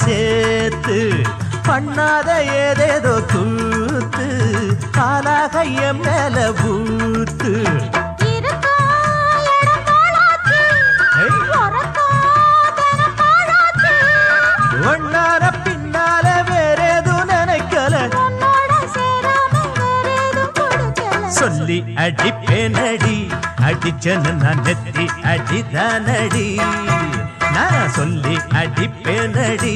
சேர்த்து பண்ணாத ஏதேதோ கூத்து காலாகைய மேல பூத்து ஒன்னார பின்னால வேறேதும் நினைக்கல சொல்லி அடிப்பேனடி அடிச்சனு நான் நெத்தி அடிதானடி நான் சொல்லி அடிப்பேனடி